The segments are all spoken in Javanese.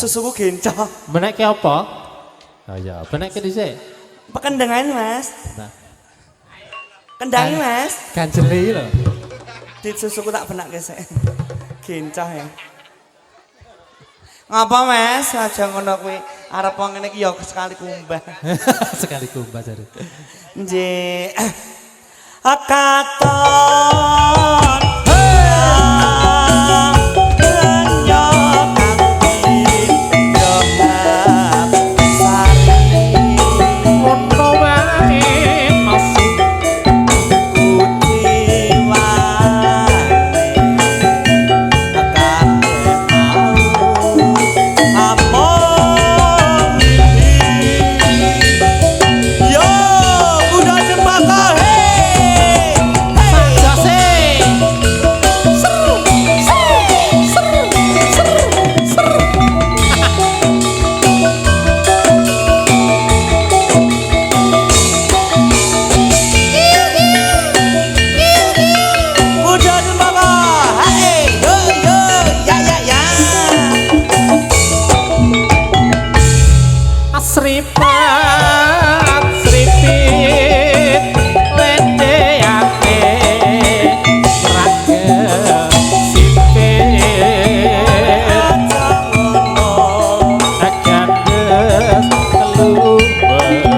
Susuku gencok. Menekke apa? Oh ya, menekke dhisik. Pekendengan, Mas. Nah. Kendangi, Mas. Ganjeli lho. Dit susuku tak benakke sik. Gencok ya. Ngapa, Mas? Aja ngono kuwi. Arep wong ngene iki ya sekali kumbah. Sekali kumbah jare. Nggih. Akaton Sripat sripit ledheake ragem sipit agandes keluber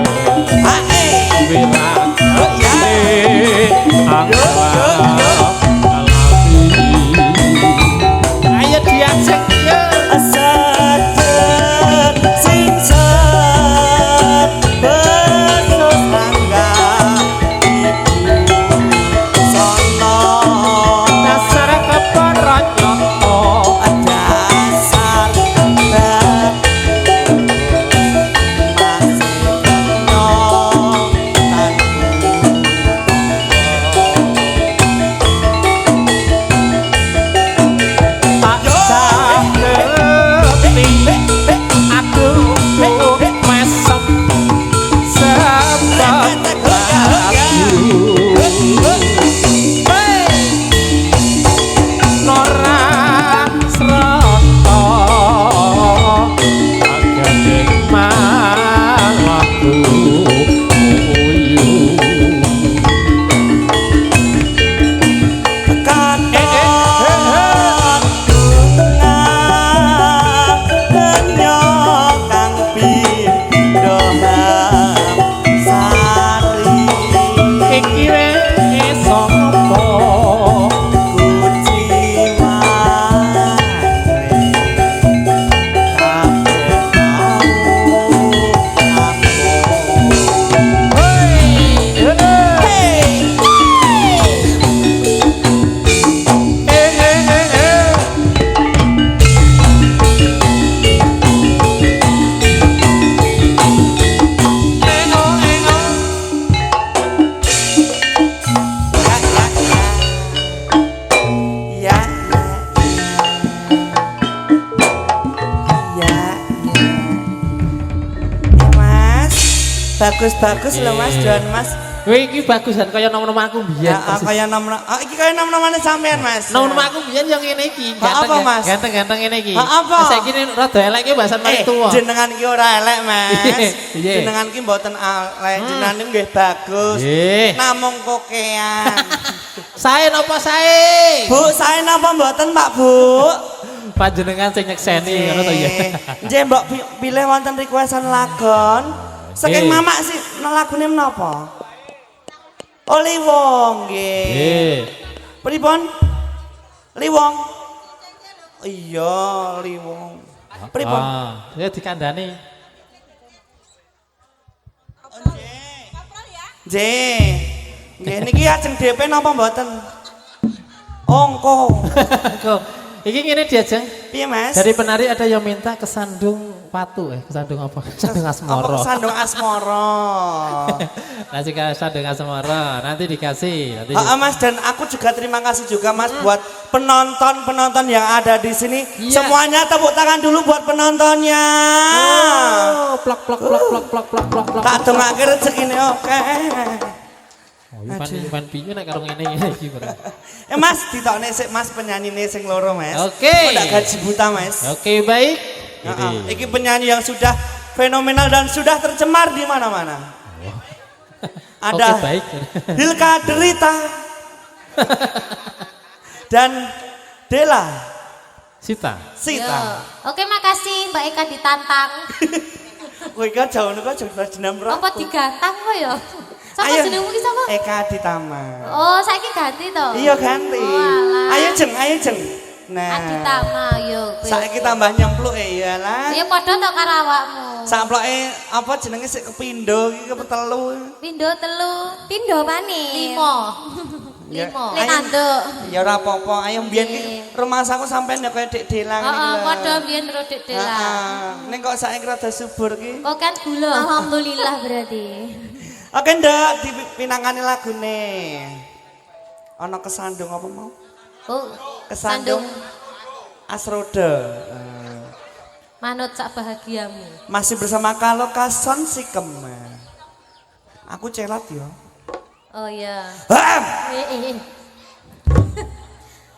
ayo diajak ya Sadar sing besos langga ibu sono dasar keperonyoto dasar kembar masih kenyong tak saketi aku mesem sebab Nora srata agane malaku uyu katon bunga kenyong kang pindho sari iki wis sapa bagus loh Mas Don Mas. Kowe iki bagusan kaya nom-nom aku biyen. Heeh, kaya nom-nom. Oh, iki kaya nom-nomane sampean Mas. Nom-nom aku biyen yang ngene iki. Apa, Mas? Ganteng-ganteng ngene iki. Apa? Saiki rada elek iki bahasan mari tuwa. Jenengan iki ora elek Mas. Iya. Jenengan iki mboten elek, jenengan iki nggih bagus. Namung kokean. Sae napa sae? Bu, sae napa mboten Pak Bu? Panjenengan sing nyekseni ngono to ya. Nggih mbok pilih wonten requestan lagon. Saking mamak sih lagune menapa? Oh Liwong nggih. Nggih. Pripun? Liwong. Iya, Liwong. Pripun? Ya dikandani. Nggih. Nggih niki ajeng DP napa mboten? Ongko. Kok iki ngene diajeng. Piye Mas? Dari penari ada yang minta kesandung patu kesandung apa? Kesandung asmoro. Apa kesandung asmoro? Nah, jika kesandung asmoro nanti dikasih. Nanti Mas dan aku juga terima kasih juga Mas buat penonton yang ada di sini. Iya. Semuanya tepuk tangan dulu buat penontonnya. Oh, plak plak plak plak plak plak plak plak. Tak dongake rezekine oke. Oh, Ivan piye nek karo ngene iki, Bro. Mas ditokne sik Mas penyanyine sing loro Mas. Oke. Kok ndak gaji buta Mas. Oke, baik. Iki penyanyi yang sudah fenomenal dan sudah tercemar di mana-mana. Ada Oke, baik. Hilka Derita dan Dela Sita. Sita. Oke, makasih Mbak Eka ditantang. Kowe kan jauh kok jauh jeneng bro. Apa digantang kok ya? Sapa Ayo. jenengmu ki sapa? Eka Ditama. Oh, saiki ganti to. Iya ganti. Oh, alah. Ayo jeng. Nah. Aditama yo. Saiki tambah nyempluk iyalah. Ya padha to karo awakmu. Samploke apa jenenge sik kepindho iki kepetelu. Pindho telu. Pindho pani? 5. Ya, 5. ayo. Nek anduk. Ya ora apa-apa. Ayo mbiyen ki rumah saku sampean ya kaya Dek Delang iki Heeh, lho. padha biyen karo Dek Dela. Ning kok saiki rada subur ki. Kok kan gula. Alhamdulillah berarti. Oke ndak dipinangani lagune. Ana kesandung apa mau? Oh, Kesandung Asroda. Manut sak bahagiamu. Masih bersama Kalo Kason Sikem. Aku celat ya. Oh iya. Ham!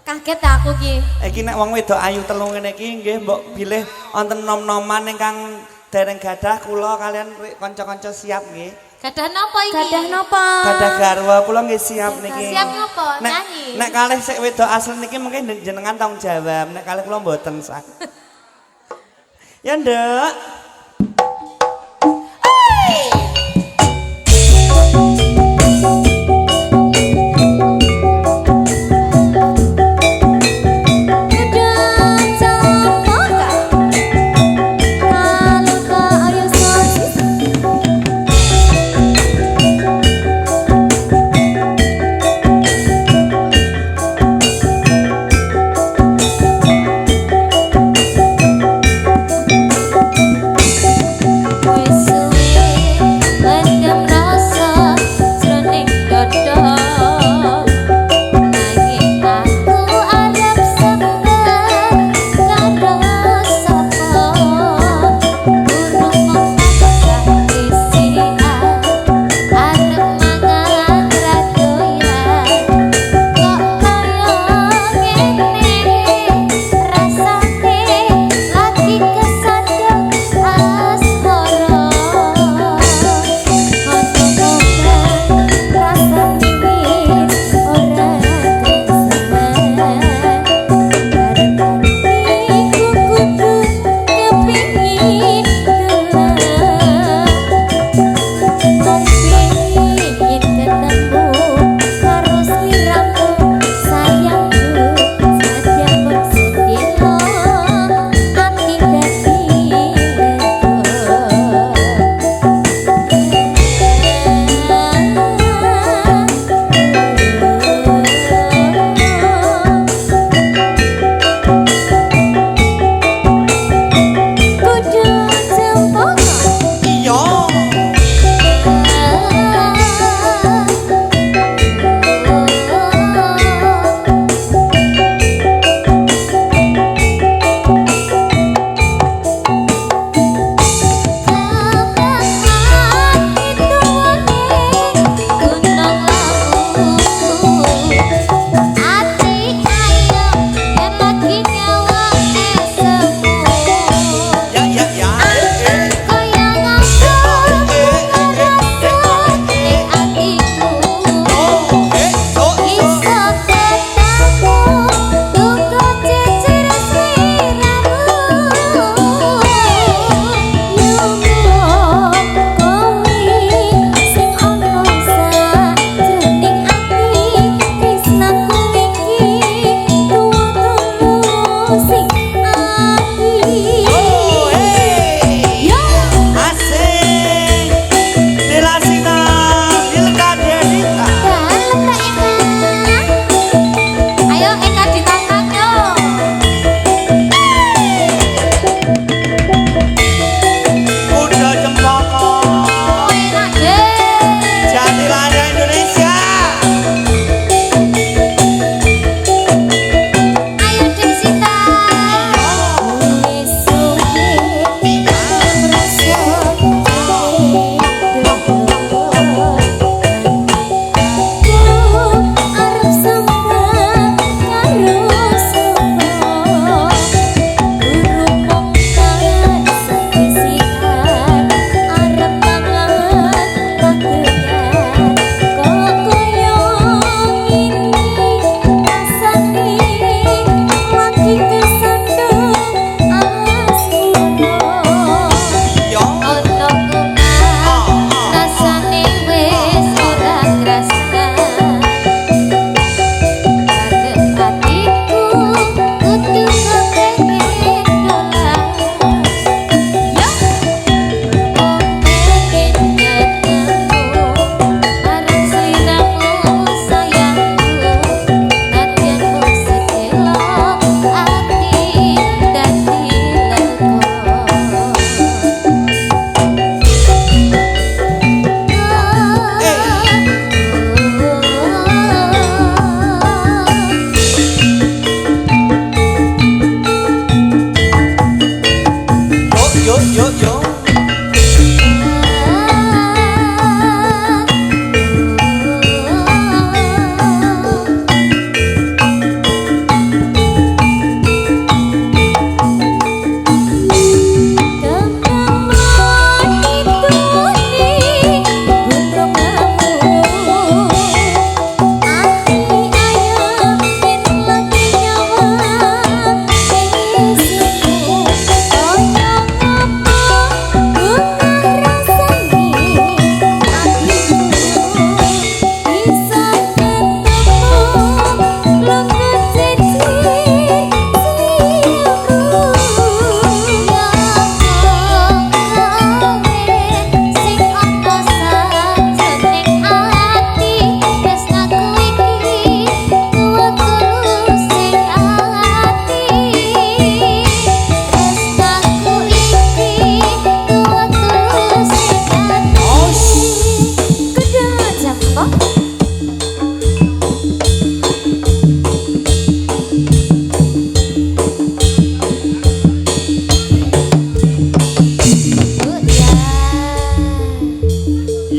Kaget aku ki. Iki nek wong wedok ayu telu ngene iki nggih mbok bilih wonten nom-noman ingkang dereng gadah kula kalian kanca-kanca siap nggih. Gadah napa iki? Gadah napa? Gadah garwa kula nggih siap niki. Siap napa? Nyanyi. Nek kalih sik wedok asli niki mungkin jenengan tanggung jawab. Nek kalih kula mboten sak. Ya, Nduk.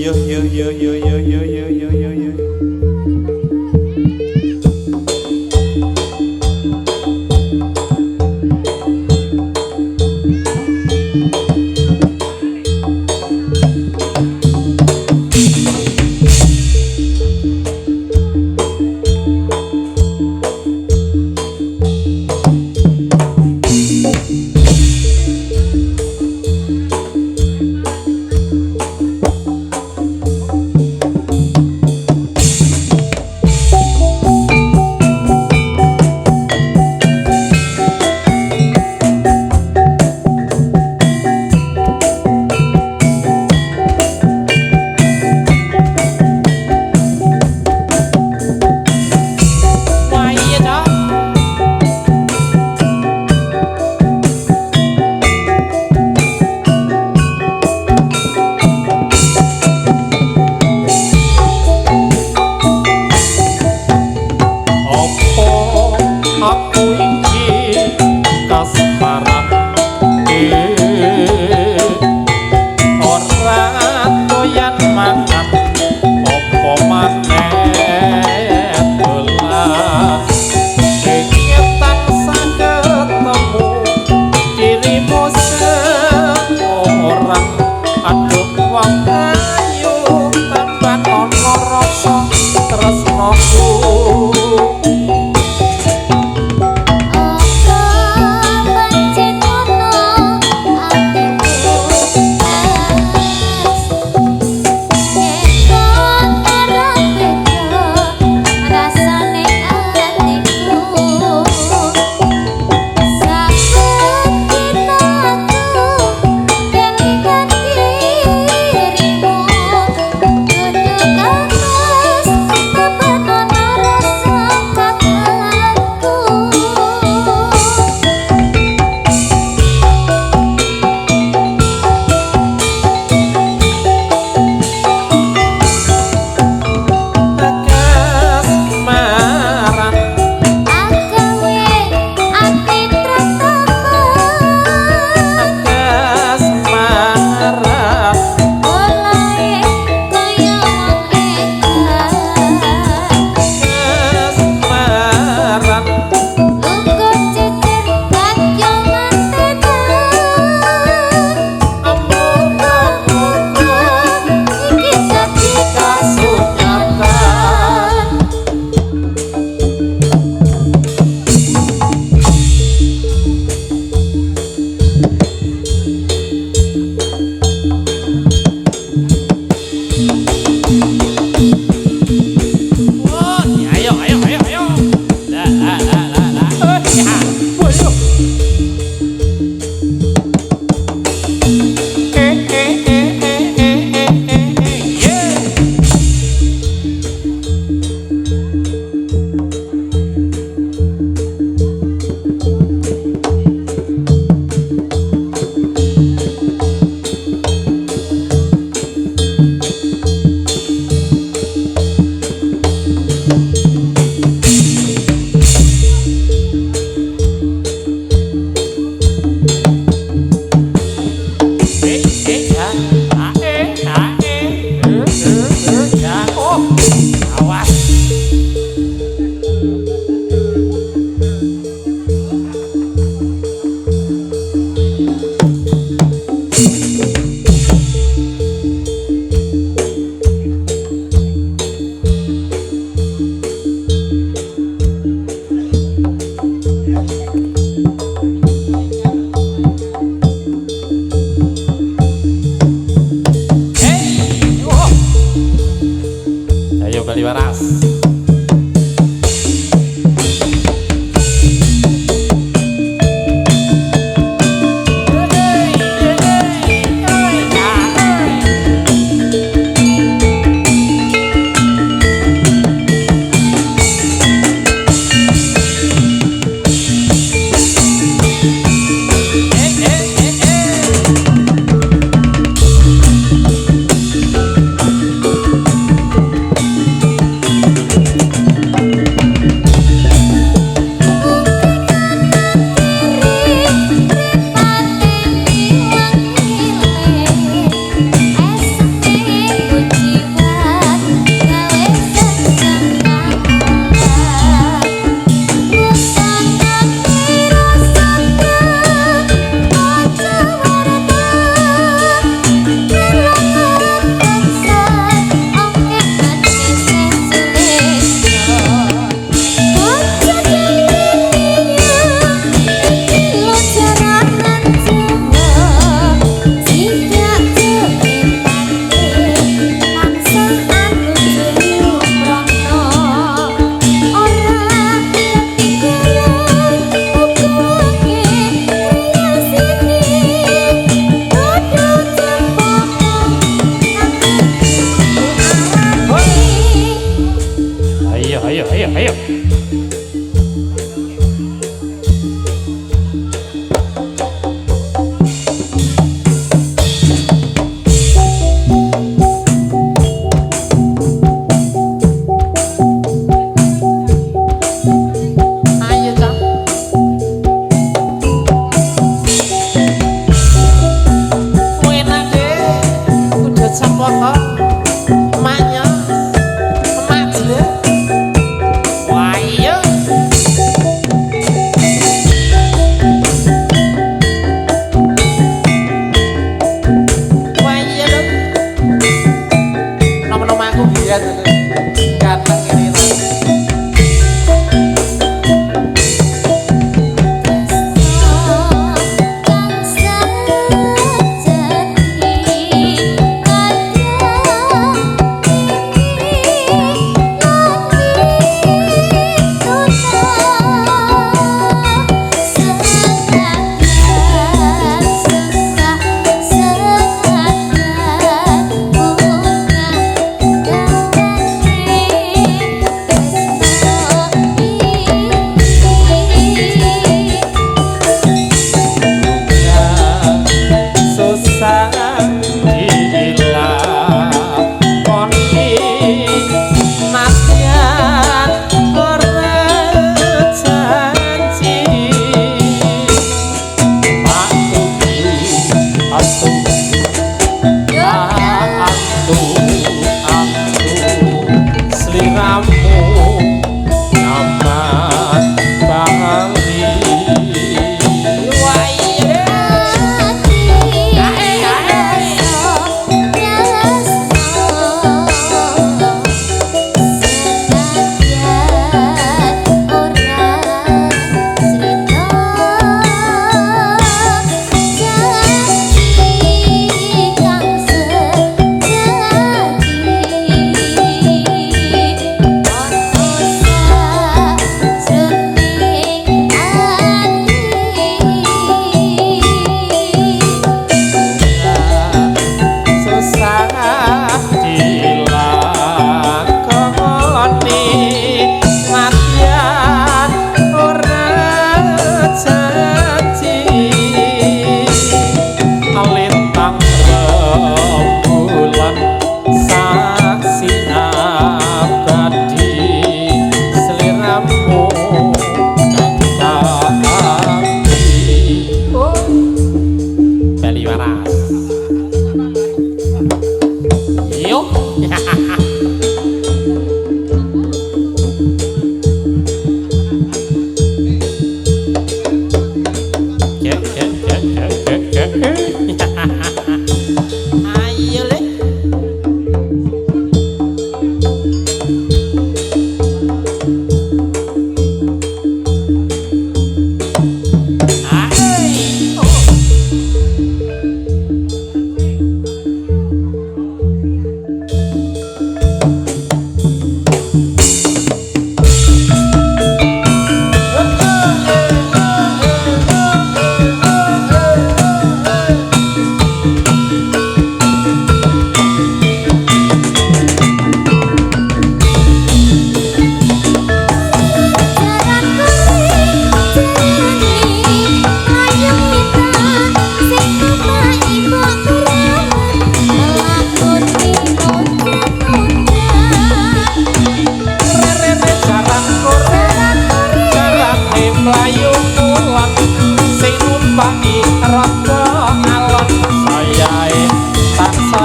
Yo yo yo yo yo yo yo yo yo yo.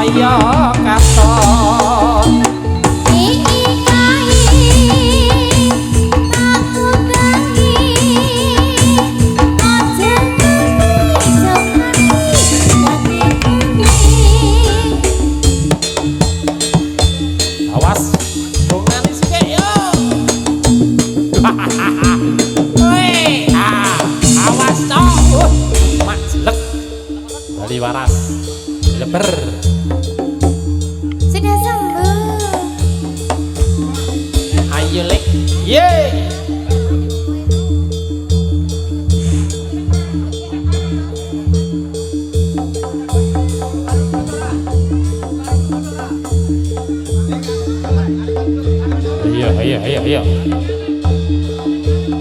saya katon awas bunga nih sih yo woi awas toh mak jelek dari waras leber sudah sembuh. ayo lek yeay ayo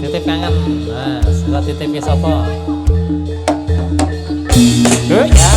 titip kangen nah setelah titip sopo ya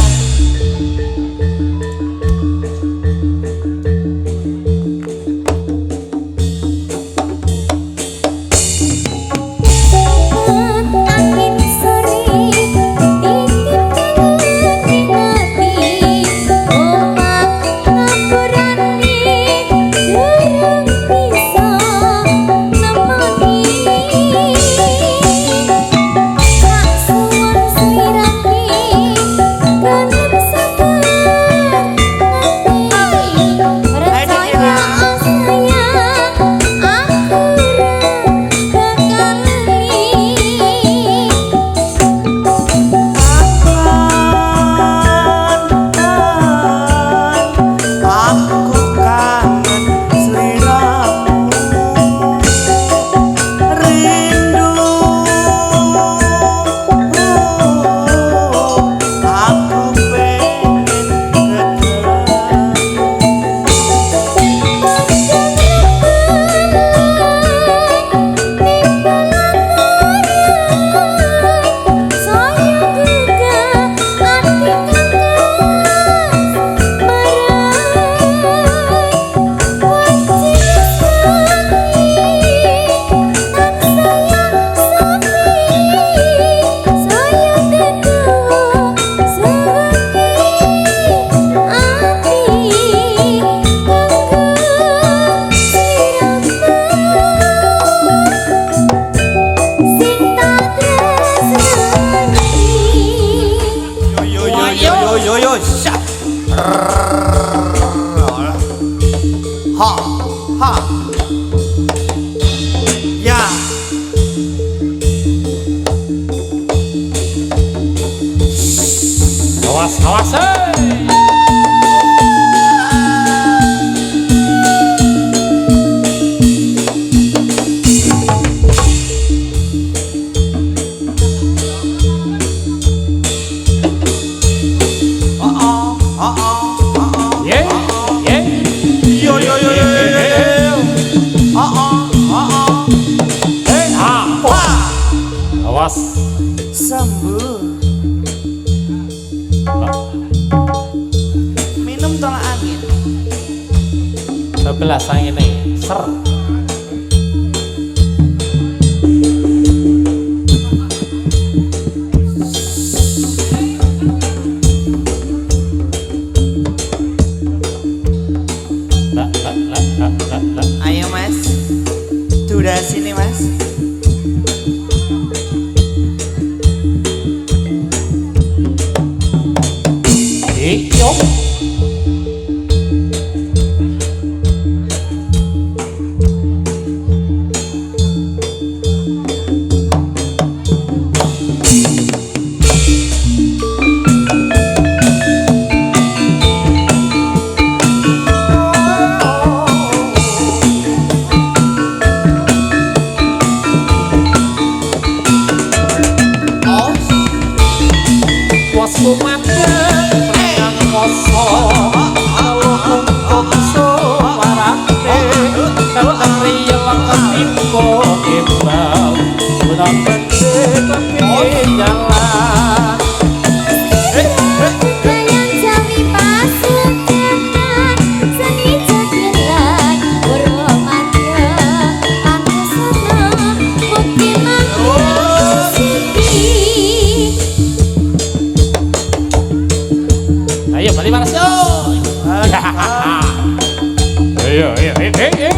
ya awas awas sembuh minum tolak angin 12 angin nih ser ayo mas durasi nih mas yuk Iya, iya, iya.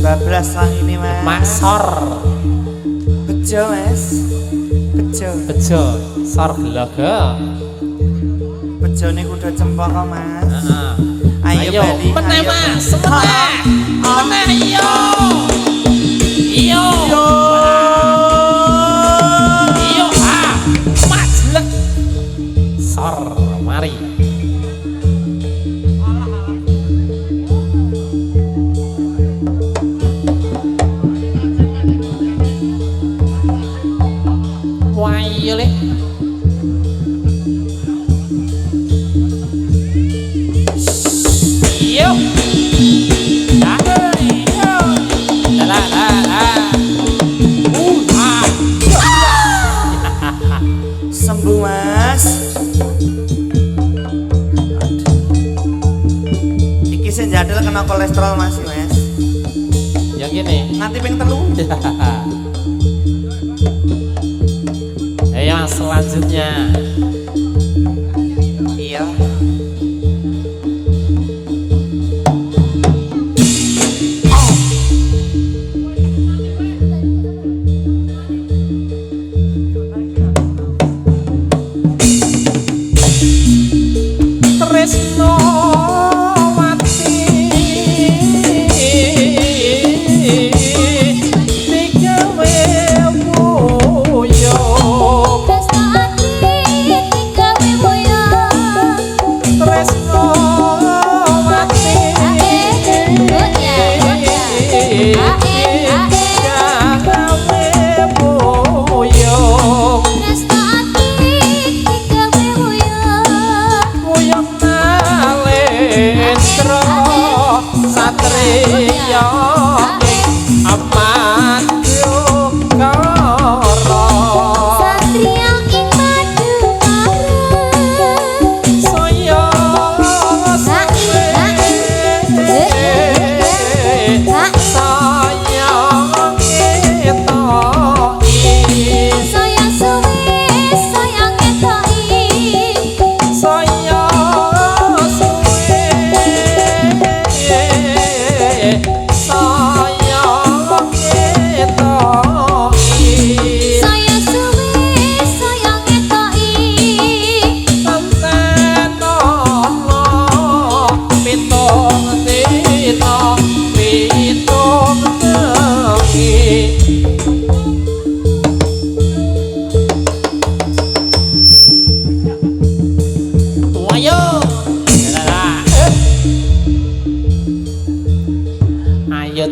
Bablas ini mas. Maksor. Bejo mas. Bejo. Bejo. Sor geloga. Bejo ini kuda cempaka mas. Ayo bali. Meneh mas. Meneh. Meneh iyo. Iyo. Iyo. Ah. Majlek. Sor mari. Iya le. Iyo. Sembuh mas. Iki sing jadul kena kolesterol mas mas. Yang gini. Nanti ping telu. Ayo selanjutnya. Iya. Tresno saya amat yukara Satria ing Madukara saya suwe sayang ngetoki Saya suwe sayang ngetoki saya suwe sayang ngetoki Saya suwe sayang ngetoki Tenteno pitung dina pitung bengi Ayo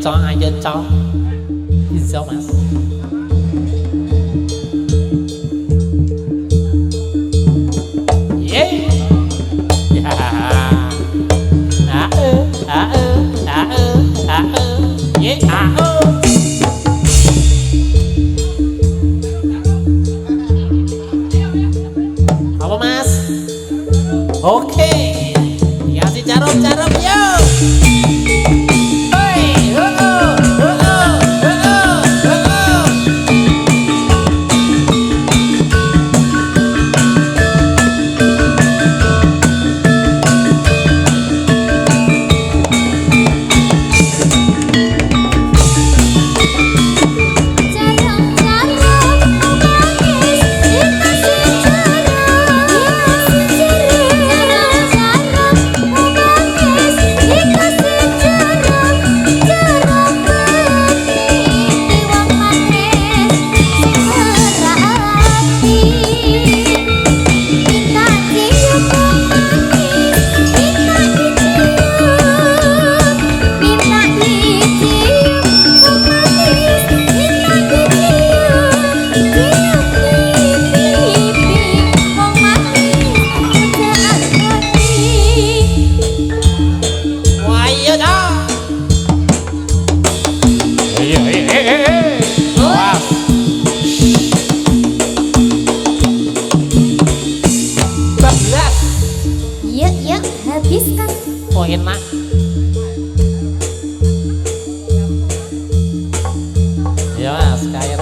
ayo cok iso mas yeah ya apa mas oke dikasih jarum yuk hei Yuk, habiskan. oh enak ya mas kaya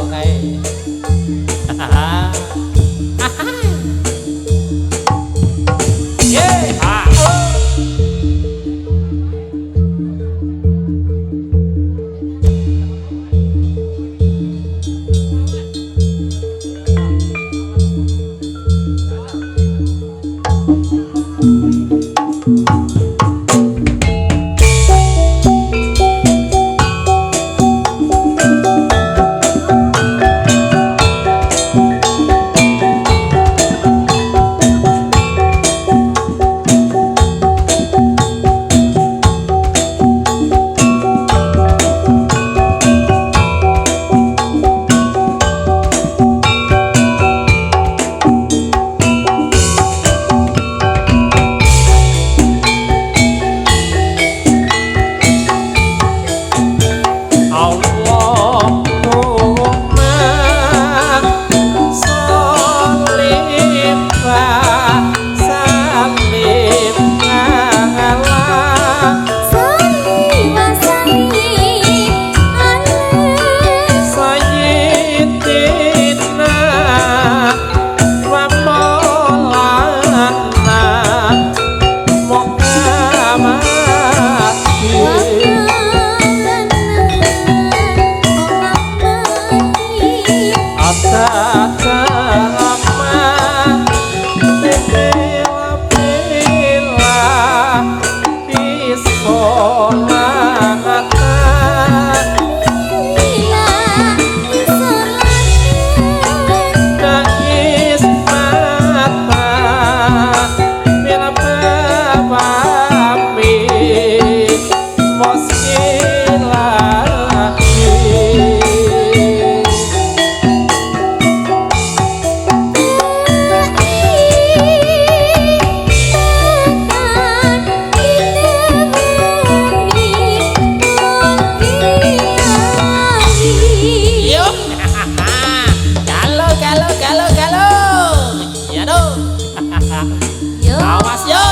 Yo. Awas yo.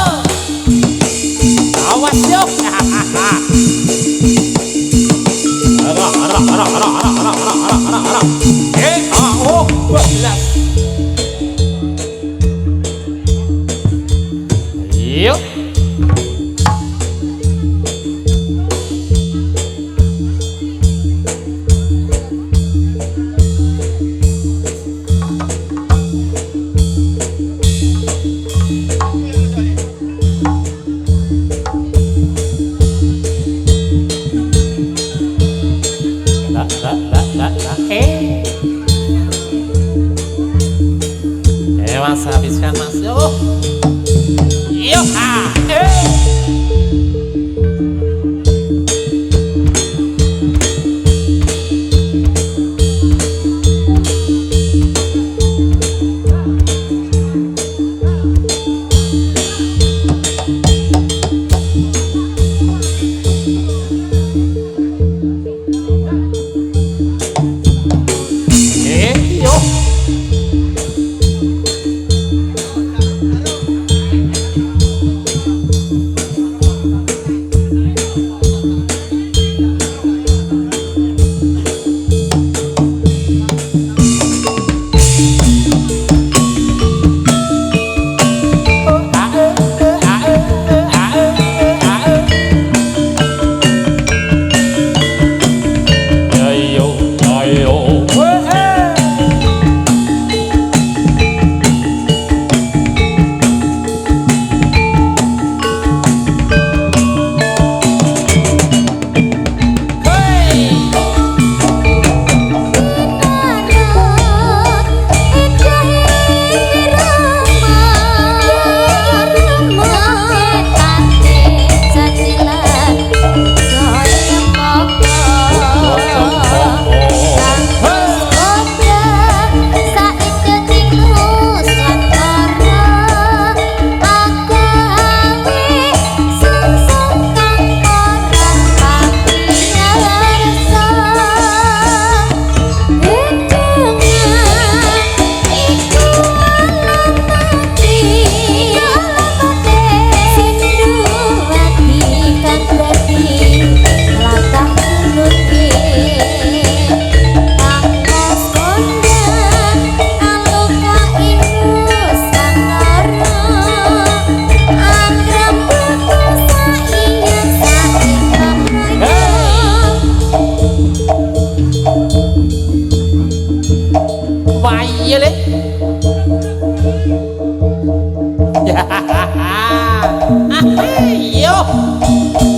Awas yo. Oh, belas. Yuk. Mas habiskan mas yo. Yo ha.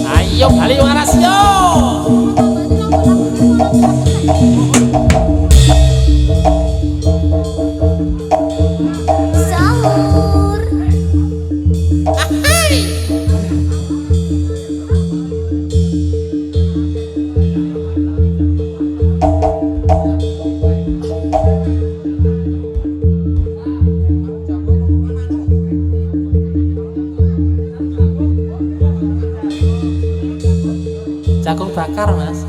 Ayo kali waras yo. Sahur. Jagung bakar mas.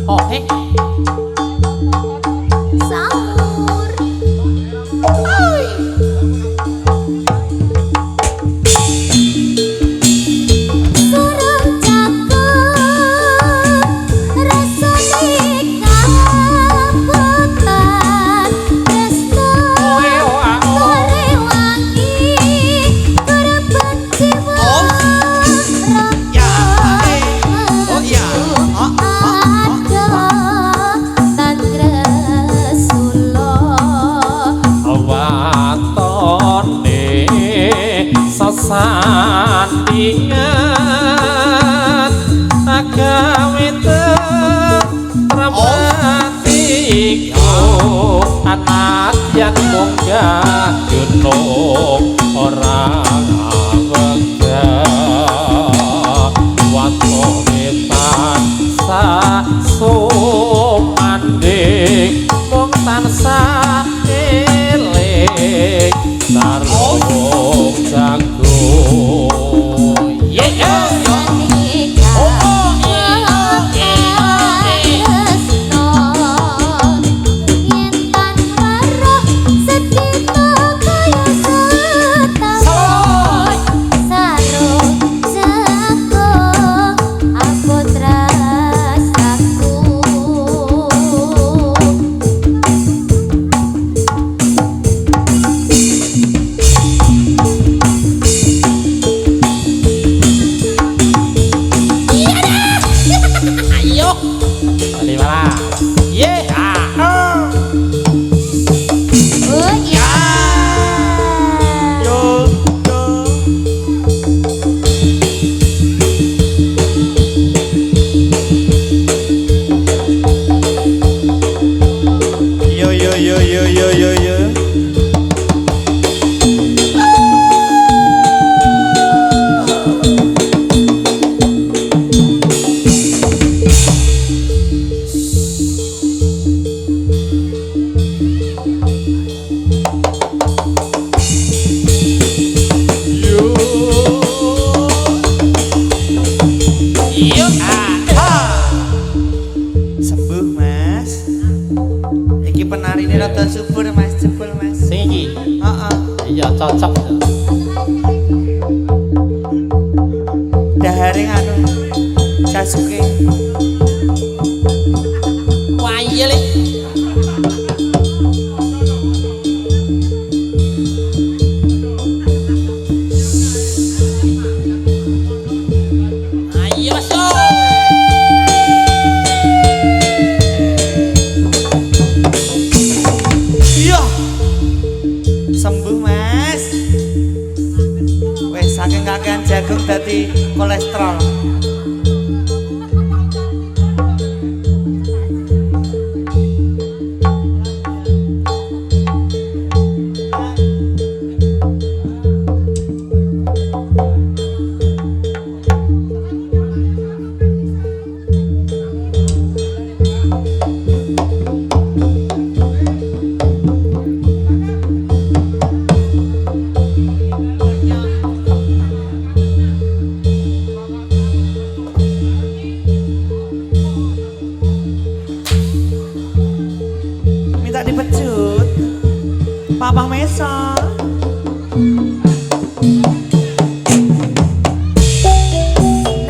Oh Sahur. Surung cakep rasane kabutan tresno wangi kerebet jiwa sandingan agawe termatiku anak yang munggah gunung orang wegah watone tansah sumanding mung tansah eling sarung jagung. Yeah. 15. Yeah. Oh iya. Yo yo. Sembuh mas. Iki penari ini rada subur mas, jebul mas. Sing iki. Heeh. Iya cocok. Dahare anu Sasuke. Wah iya le. Ayo masuk. Iya. Sembuh mas. Wes saking kakean jagung dadi kolesterol. Minta dipecut. Papa Mesa.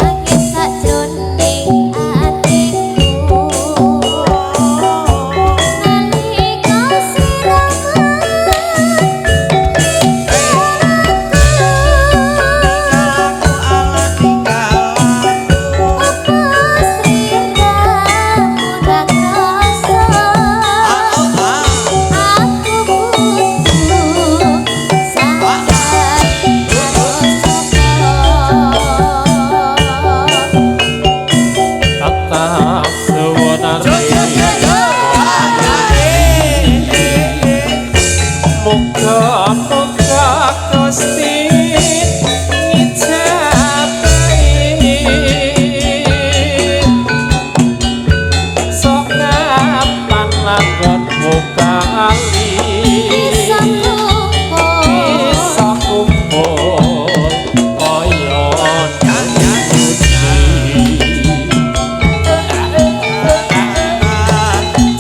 Nangis sakjroning atiku. Nalika siraman. Aku ala tinggalanku. Apa sliramu ra krasa. Aku kudu sadar karo Tetap sewenarnya. Muga-muga Gusti ngijabahi. Sok kapan langgonmu bali. bisa kumpul. Bisa kumpul kaya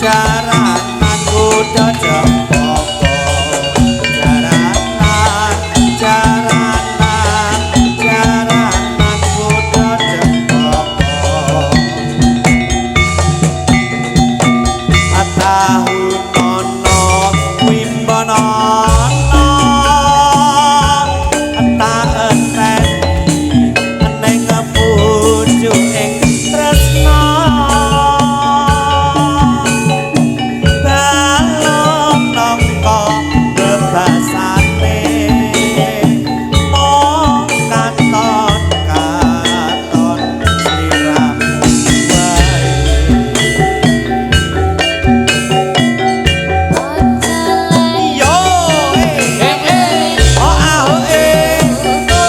Jaranan kuda jempoko. Jaranan kuda jempoko. Atahun ono wimbana. Tak enteni ning pucuk ing tresna. Balong nangka bebasane mong katon sliramu wae. Yo oh aho do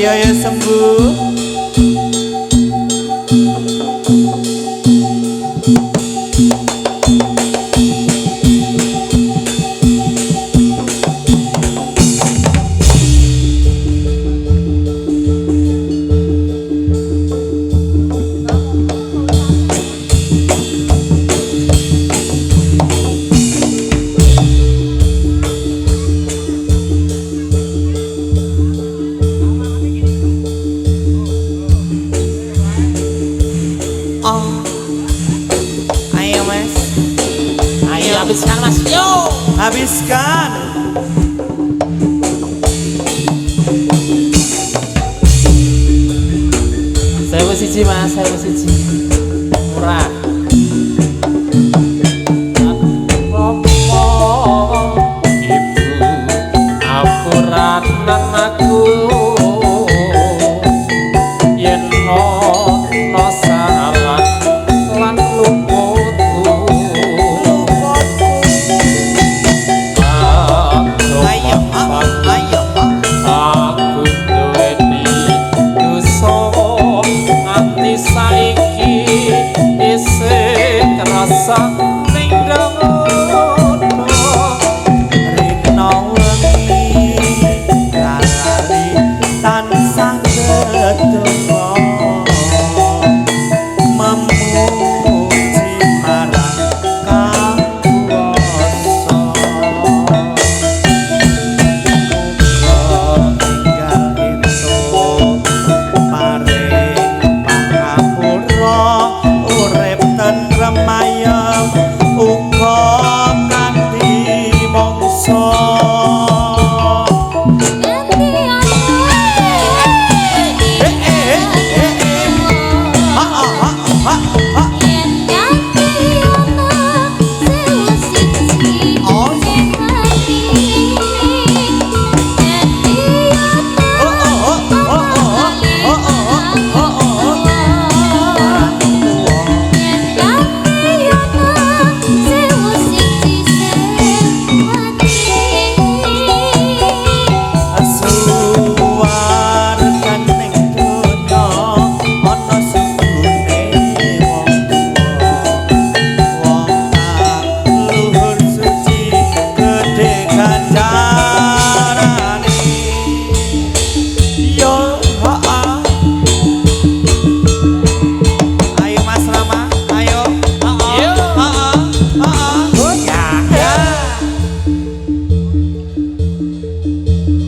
Ayo sembuh. habiskan mas yo. Habiskan. Sewu siji mas, sewu siji. Murah. Ibu apuranan aku yen no salah lan luputku. Ayo, ayo. Aku duweni dosa nganti saiki isih kerasa ning damono. Rino wengi lalali tansah gedhe memuji marang kakuwasa. Tinggal entuk paring pangapura urip tentrem ayem uga kanthi mongso. Ha ha ha ha ha.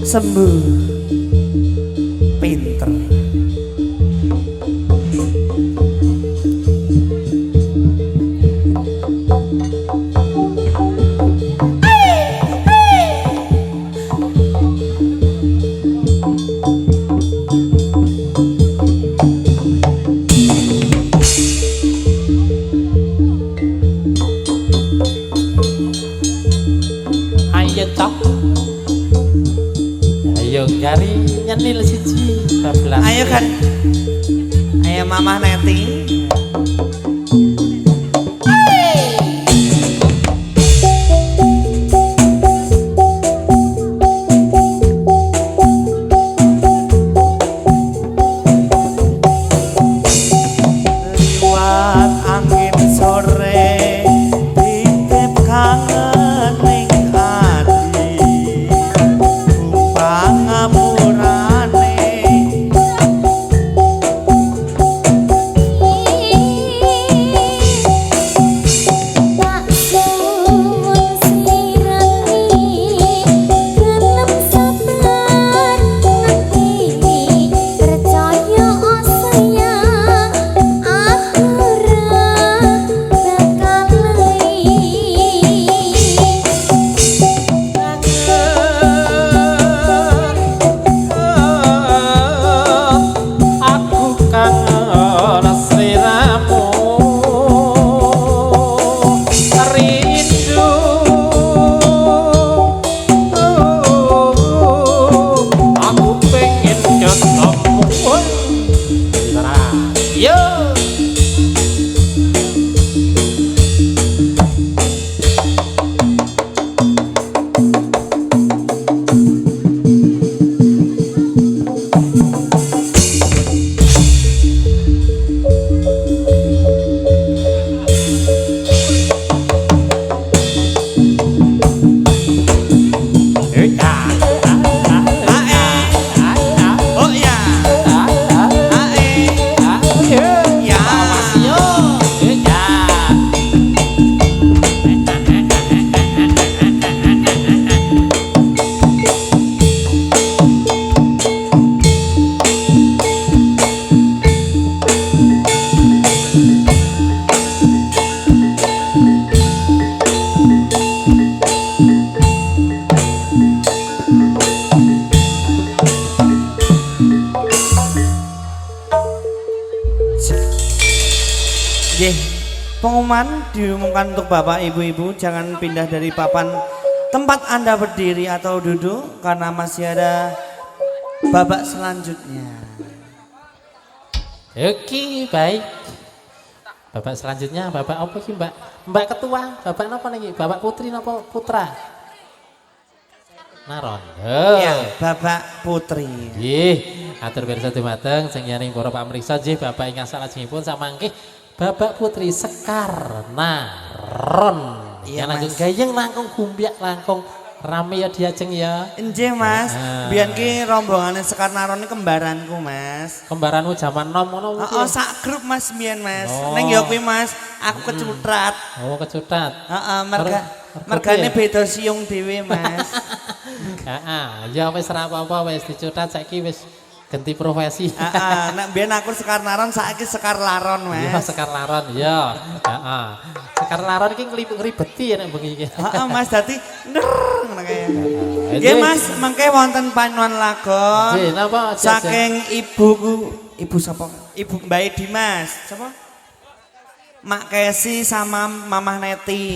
Sembuh pinter. Ayo cok. Ayo gari nyenil siji 12. Ayo kan. Ayo Mamah Neti. Liwat angin sore titip kangen ning ati pangamurane Pengumuman diumumkan untuk Bapak Ibu-ibu, jangan pindah dari papan tempat Anda berdiri atau duduk karena masih ada babak selanjutnya. Oke, baik. Babak selanjutnya babak apa sih, Mbak? Mbak Ketua, babak apa nih? Babak putri napa putra? Naron. Ya, Bapak Putri. Nggih, atur pirsa dumateng sing yaning para pamriksa nggih Bapak ingkang salajengipun samangke Bapak Putri Sekar Naron. Iya, Ya lanjut Mas. gayeng langkung gumbiak langkung rame ya diajeng ya. Nggih Mas, biyen ki rombongane Sekar Naron iki kembaranku Mas. Kembaranmu zaman nom ngono Heeh, sak grup Mas biyen Mas. Oh. Ning ya kuwi Mas, aku kecutrat. Oh, kecutat. Heeh, Mergo mergane piye? beda siung dhewe Mas. Heeh, ya wis ora apa-apa wis dicutat saiki wis ganti profesi. Heeh, nek biyen aku Sekar Naron saiki Sekar Laron Ya Mas. Sekar Laron ya. Heeh. Sekar Laron iki ngribeti nek bengi iki. Heeh Mas, dadi nder ngono kaya. Heeh. Nggih Mas, mengke wonten panyuwun lagon. Nggih, napa? Saking ibu sapa? Ibu Mbak Dimas. Sapa? Mak Kesi sama Mamah Neti.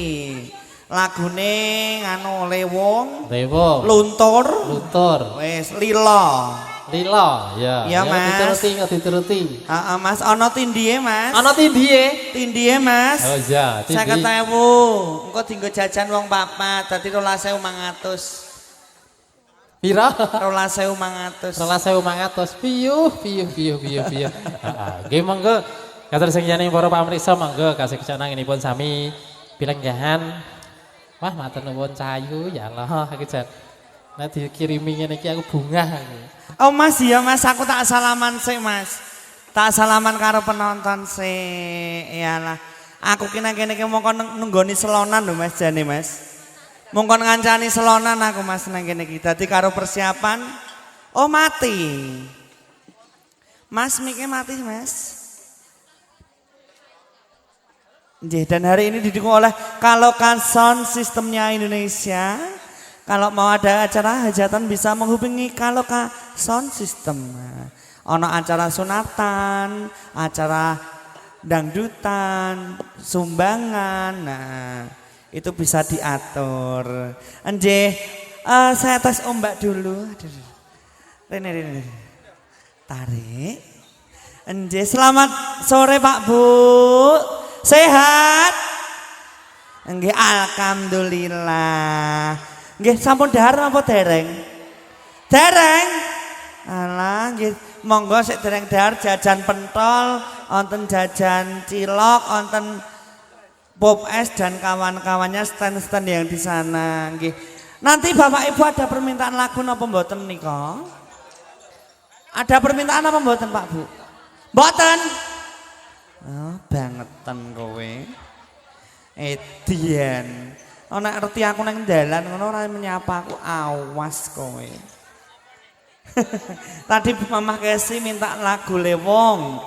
Lagune nganu Lewong, Dewo. Luntur, Luntur. wis Lilo. Lilo, ya. Iya, Mas. Dituruti. Heeh Mas, ana tindhihe Mas. Ana tindhihe. Tindhihe Mas. Oh iya, tindhi. 50.000. Engko dienggo jajan wong papat, dadi 12.500. Pira? 12.500. 12.500. Piyuh. Heeh. Nggih monggo katur sing yaning para pamriksa monggo kasih kesenanganipun sami bilenggahan. Wah, matur nuwun Cahayu, ya Allah, aku jan. Nek dikirimi ngene iki aku bungah aku. Oh Mas, iya Mas, aku tak salaman sih Mas. Tak salaman karo penonton sih. Iyalah. Aku kena kene iki mongko nenggoni selonan lho Mas jane Mas. Mongko ngancani selonan aku Mas nang kene iki. Dadi karo persiapan oh mati. Mas miknya mati Mas. Nggih, dan hari ini didukung oleh Kalokan Sound Sistemnya Indonesia. Kalau mau ada acara hajatan bisa menghubungi Kaloka Sound System. Ono acara sunatan, acara dangdutan, sumbangan. Nah, itu bisa diatur. Nggih, saya tes ombak dulu. Aduh. Rene. Tarik. Nggih, selamat sore Pak Bu. Sehat? Nggih, alhamdulillah. Nggih, sampun dahar apa dereng? Dereng. Alah, nggih, monggo sik dereng dahar jajan pentol, wonten jajan cilok, wonten pop es dan kawan-kawannya stand-stand yang di sana. Nggih. Nanti Bapak Ibu ada permintaan lagu napa mboten nika? Ada permintaan apa mboten Pak Bu? Mboten. Oh, bangetan kowe. Edian. Oh, nek ngerti aku nang dalan ngono ora menyapa aku, awas kowe. Tadi Mamah Kesi minta lagu Lewong.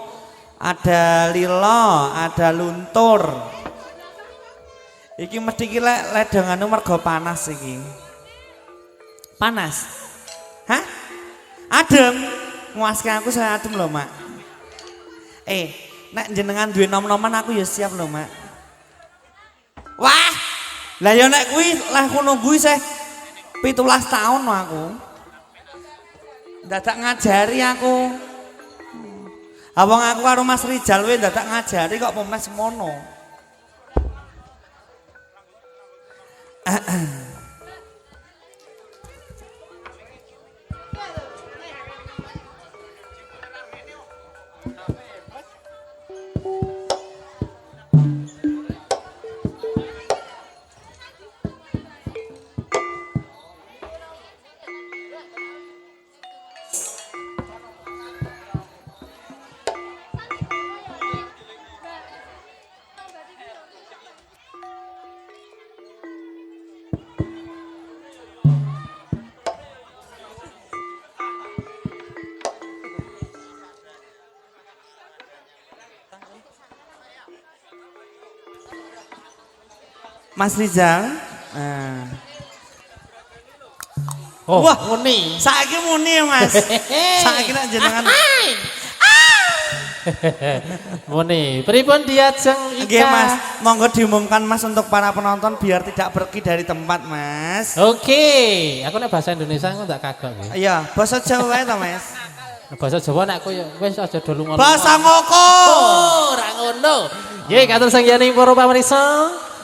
Ada Lilo, ada Luntur. Iki mesti iki ledengane mergo panas iki. Panas? Hah? Adem. Muaske aku saya adem lho, Mak. Nek jenengan duwe nom-noman aku ya siap lho, Mak. Wah. Lah ya nek kuwi lah kono kuwi sih 17 tahun aku. Dadak ngajari aku. Awang aku karo Mas Rizal wae dadak ngajari kok pemes semono. Mas Rizal. Oh, Wah, muni. saiki muni ya Mas. Saiki nek jenengan Muni, pripun diajeng Nggih Ika? Mas, monggo diumumkan Mas untuk para penonton biar tidak pergi dari tempat Mas. Oke, aku nek bahasa Indonesia aku tak kagak nggih. Iya, basa Jawa ya to Mas. Bahasa Jawa nek aku ya wis aja do lunga. Basa ngoko. Oh, ora ngono. Nggih, katur sangyaning para pamirsa.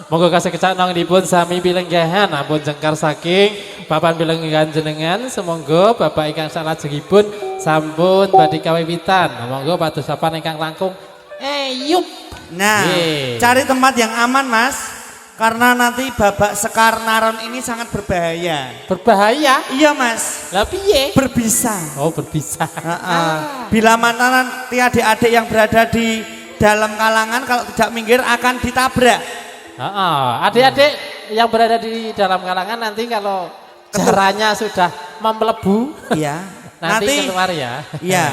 Monggo kasih kecanong dipun sami pilenggahan ampun jengkar saking papan pilenggahan jenengan. Semonggo Bapak ingkang salajengipun sampun badhe kawiwitan. Monggo pados papan ingkang langkung. Yup. Nah, Yeay. cari tempat yang aman Mas. Karena nanti babak Sekar Naron ini sangat berbahaya. Berbahaya. Iya Mas, Lah piye? berbisa. Oh, berbisa. Bila mana nanti adik-adik yang berada di dalam kalangan kalau tidak minggir akan ditabrak. Adik-adik yang berada di dalam kalangan nanti kalau caranya sudah melebu, Iya. nanti keluar ya. Iya.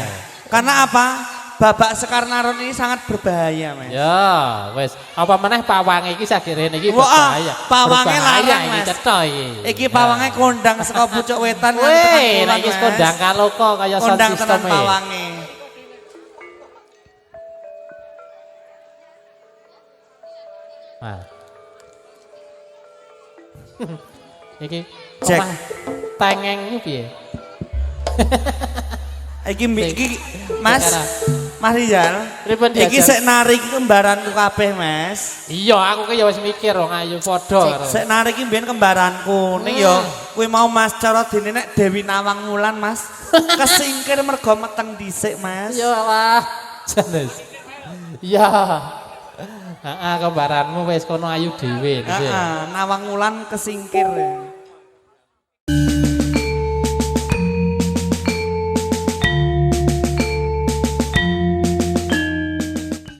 Karena apa? Babak Sekar Naron ini sangat berbahaya, Mas. Ya, wes. Apa meneh pawange iki sakirene iki Wah, berbahaya. pawange Berbahaya larang, iki Mas. cetha iki. Iki pawange kondang saka pucuk wetan nang Weh, tengah nek iki Mas. kondang kaloko kaya sound Kondang tenan system pawange. Nah. Iki Cek. omah tengeng iki piye? Iki Mas, Cek, Mas Rizal. Pripun Iki diajar? sik narik kembaranku kabeh, Mas. Iya, aku ki ya wis mikir wong ayu padha karo. Sik narik iki mbiyen kembaranku. Ning yo kuwi mau Mas cara dene nek Dewi Nawang Wulan, Mas. Kesingkir mergo meteng dhisik, Mas. Ya Allah. Jenis. Iya. Heeh, kembaranmu wis kono ayu dhewe. Heeh, Nawang Wulan kesingkir.